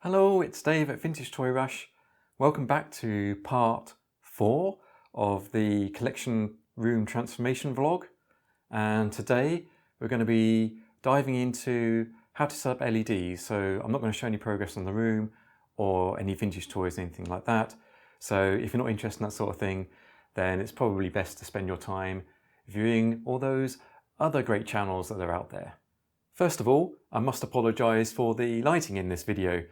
Hello, it's Dave at Vintage Toy Rush. Welcome back to part 4 of the collection room transformation vlog. And today we're going to be diving into how to set up LEDs. So I'm not going to show any progress on the room or any vintage toys, anything like that. So if you're not interested in that sort of thing, then it's probably best to spend your time viewing all those other great channels that are out there. First of all, I must apologise for the lighting in this video.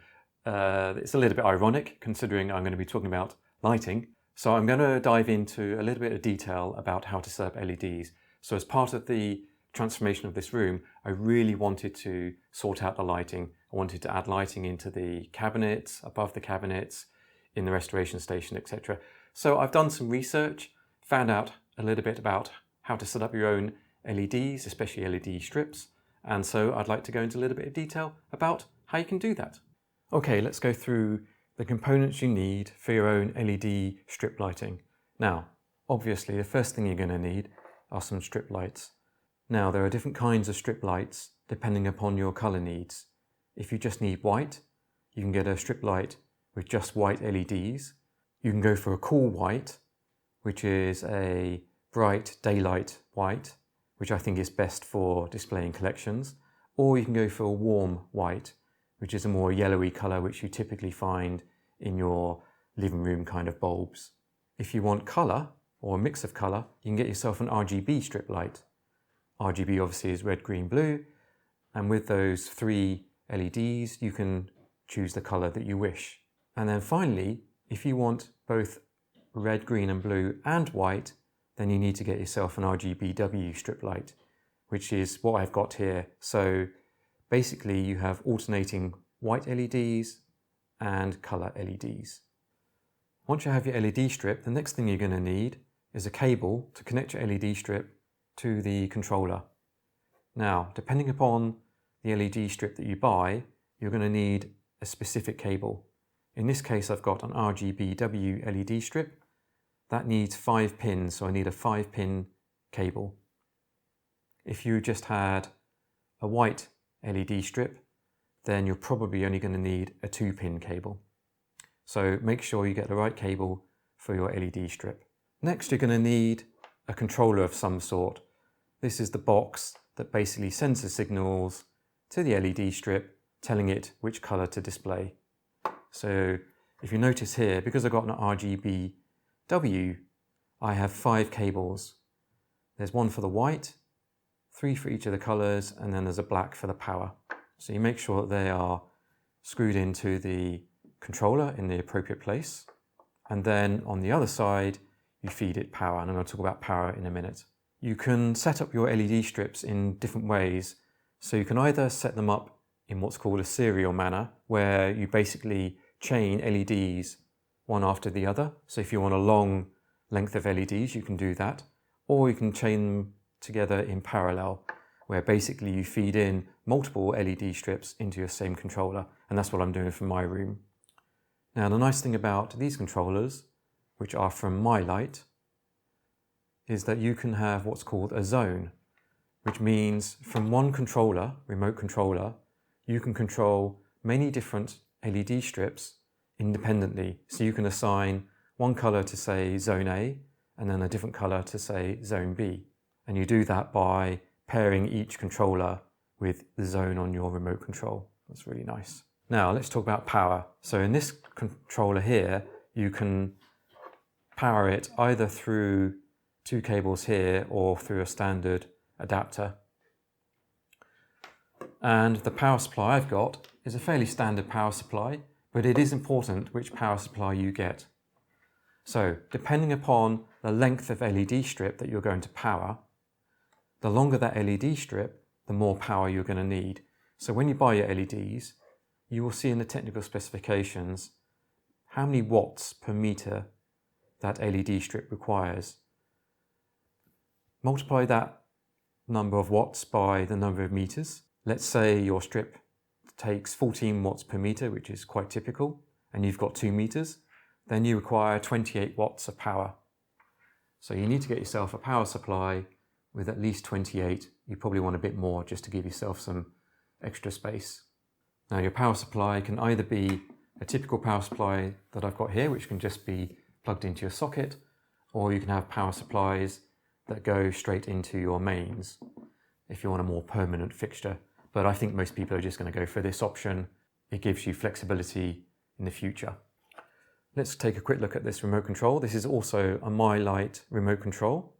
It's a little bit ironic considering I'm going to be talking about lighting. So I'm going to dive into a little bit of detail about how to set up LEDs. So as part of the transformation of this room, I really wanted to sort out the lighting. I wanted to add lighting into the cabinets, above the cabinets, in the restoration station, etc. So I've done some research, found out a little bit about how to set up your own LEDs, especially LED strips. And so I'd like to go into a little bit of detail about how you can do that. Okay, let's go through the components you need for your own LED strip lighting. Now, obviously the first thing you're going to need are some strip lights. Now, there are different kinds of strip lights depending upon your color needs. If you just need white, you can get a strip light with just white LEDs. You can go for a cool white, which is a bright daylight white, which I think is best for displaying collections, or you can go for a warm white, which is a more yellowy colour which you typically find in your living room kind of bulbs. If you want colour, or a mix of colour, you can get yourself an RGB strip light. RGB obviously is red, green, blue, and with those 3 LEDs you can choose the colour that you wish. And then finally, if you want both red, green and blue and white, then you need to get yourself an RGBW strip light, which is what I've got here. So basically you have alternating white LEDs and colour LEDs. Once you have your LED strip, the next thing you're going to need is a cable to connect your LED strip to the controller. Now, depending upon the LED strip that you buy, you're going to need a specific cable. In this case, I've got an RGBW LED strip. That needs 5 pins, so I need a 5-pin cable. If you just had a white LED strip, then you're probably only going to need a 2-pin cable. So make sure you get the right cable for your LED strip. Next, you're going to need a controller of some sort. This is the box that basically sends the signals to the LED strip, telling it which colour to display. So if you notice here, because I've got an RGBW, I have 5 cables. There's one for the white, 3 for each of the colours, and then there's a black for the power. So you make sure that they are screwed into the controller in the appropriate place. And then on the other side, you feed it power, and I'm going to talk about power in a minute. You can set up your LED strips in different ways. So you can either set them up in what's called a serial manner, where you basically chain LEDs one after the other. So if you want a long length of LEDs, you can do that. Or you can chain them together in parallel, where basically you feed in multiple LED strips into your same controller. And that's what I'm doing for my room. Now, the nice thing about these controllers, which are from My Light, is that you can have what's called a zone, which means from one controller, remote controller, you can control many different LED strips independently. So you can assign one colour to say zone A and then a different colour to say zone B. And you do that by pairing each controller with the zone on your remote control. That's really nice. Now let's talk about power. So in this controller here, you can power it either through 2 cables here or through a standard adapter. And the power supply I've got is a fairly standard power supply, but it is important which power supply you get. So depending upon the length of LED strip that you're going to power, the longer that LED strip, the more power you're going to need. So when you buy your LEDs, you will see in the technical specifications how many watts per meter that LED strip requires. Multiply that number of watts by the number of meters. Let's say your strip takes 14 watts per meter, which is quite typical, and you've got 2 meters, then you require 28 watts of power. So you need to get yourself a power supply with at least 28. You probably want a bit more just to give yourself some extra space. Now your power supply can either be a typical power supply that I've got here, which can just be plugged into your socket, or you can have power supplies that go straight into your mains if you want a more permanent fixture. But I think most people are just going to go for this option. It gives you flexibility in the future. Let's take a quick look at this remote control. This is also a My Light remote control.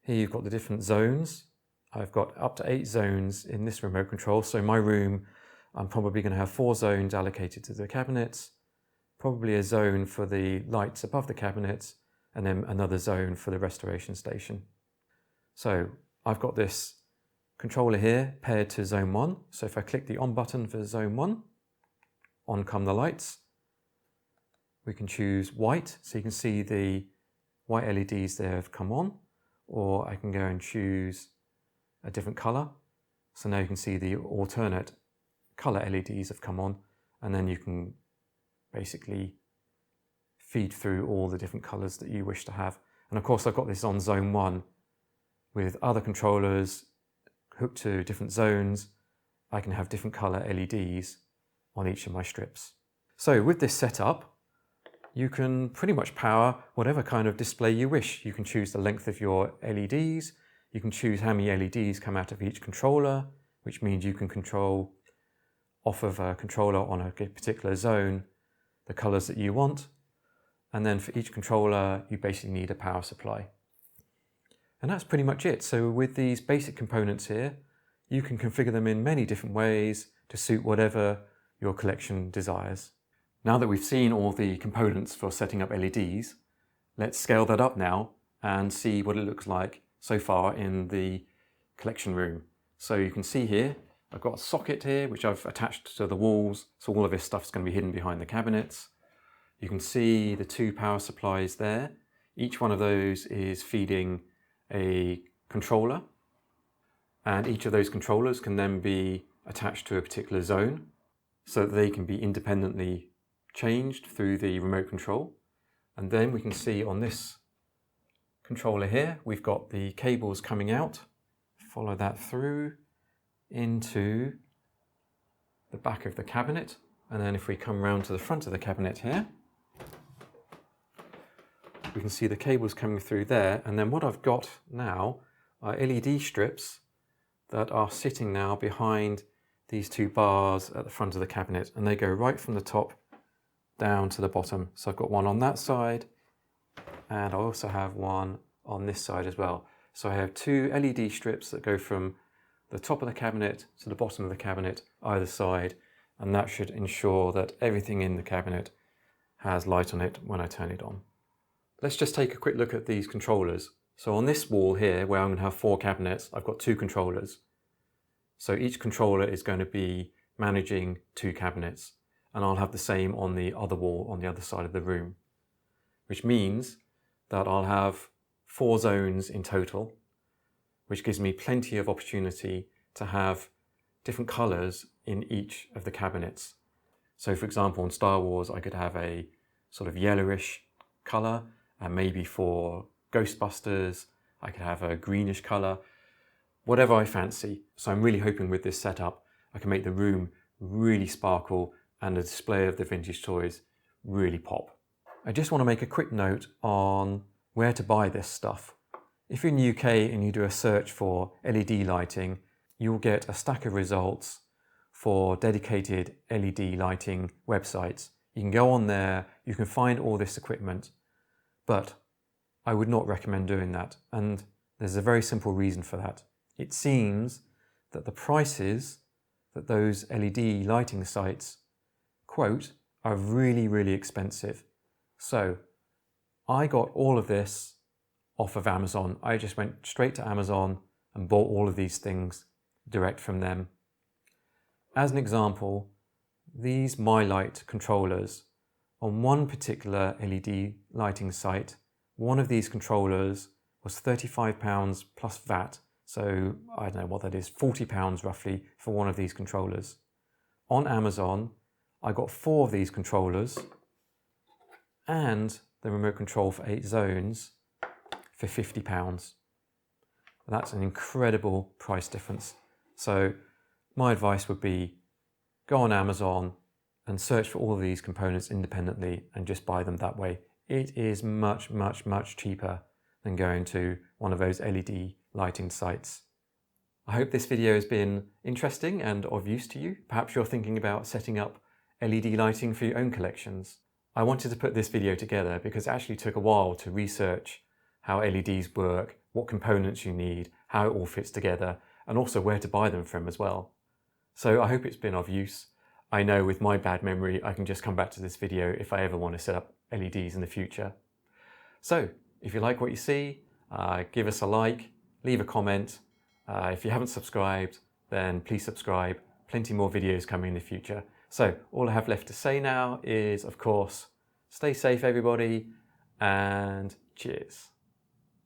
Here you've got the different zones. I've got up to 8 zones in this remote control. So my room, I'm probably going to have 4 zones allocated to the cabinets, probably a zone for the lights above the cabinets, and then another zone for the restoration station. So I've got this controller here paired to zone 1. So if I click the on button for zone 1, on come the lights. We can choose white, so you can see the white LEDs there have come on, or I can go and choose a different color. So now you can see the alternate color LEDs have come on, and then you can basically feed through all the different colors that you wish to have. And of course I've got this on zone 1 with other controllers hooked to different zones. I can have different color LEDs on each of my strips. So with this setup, you can pretty much power whatever kind of display you wish. You can choose the length of your LEDs. You can choose how many LEDs come out of each controller, which means you can control off of a controller on a particular zone the colors that you want. And then for each controller, you basically need a power supply. And that's pretty much it. So with these basic components here, you can configure them in many different ways to suit whatever your collection desires. Now that we've seen all the components for setting up LEDs, let's scale that up now and see what it looks like so far in the collection room. So you can see here, I've got a socket here, which I've attached to the walls. So all of this stuff's going to be hidden behind the cabinets. You can see the 2 power supplies there. Each one of those is feeding a controller. And each of those controllers can then be attached to a particular zone so that they can be independently changed through the remote control. And then we can see on this controller here, we've got the cables coming out. Follow that through into the back of the cabinet. And then if we come round to the front of the cabinet here, we can see the cables coming through there. And then what I've got now are LED strips that are sitting now behind these 2 bars at the front of the cabinet, and they go right from the top down to the bottom. So I've got one on that side, and I also have one on this side as well. So I have 2 LED strips that go from the top of the cabinet to the bottom of the cabinet either side, and that should ensure that everything in the cabinet has light on it when I turn it on. Let's just take a quick look at these controllers. So on this wall here, where I'm going to have 4 cabinets, I've got 2 controllers. So each controller is going to be managing 2 cabinets, and I'll have the same on the other wall on the other side of the room, which means that I'll have 4 zones in total, which gives me plenty of opportunity to have different colors in each of the cabinets. So for example, on Star Wars, I could have a sort of yellowish color, and maybe for Ghostbusters, I could have a greenish color, whatever I fancy. So I'm really hoping with this setup, I can make the room really sparkle and the display of the vintage toys really pop. I just want to make a quick note on where to buy this stuff. If you're in the UK and you do a search for LED lighting, you'll get a stack of results for dedicated LED lighting websites. You can go on there, you can find all this equipment, but I would not recommend doing that. And there's a very simple reason for that. It seems that the prices that those LED lighting sites quote are really, really expensive. So I got all of this off of Amazon. I just went straight to Amazon and bought all of these things direct from them. As an example, these My Light controllers, on one particular LED lighting site, one of these controllers was £35 plus VAT. So I don't know what that is, £40 roughly for one of these controllers. On Amazon, I got 4 of these controllers and the remote control for 8 zones for £50. That's an incredible price difference. So my advice would be go on Amazon and search for all of these components independently and just buy them that way. It is much, much, much cheaper than going to one of those LED lighting sites. I hope this video has been interesting and of use to you. Perhaps you're thinking about setting up LED lighting for your own collections. I wanted to put this video together because it actually took a while to research how LEDs work, what components you need, how it all fits together, and also where to buy them from as well. So I hope it's been of use. I know with my bad memory, I can just come back to this video if I ever want to set up LEDs in the future. So if you like what you see, give us a like, leave a comment. If you haven't subscribed, then please subscribe. Plenty more videos coming in the future. So all I have left to say now is, of course, stay safe everybody, and cheers.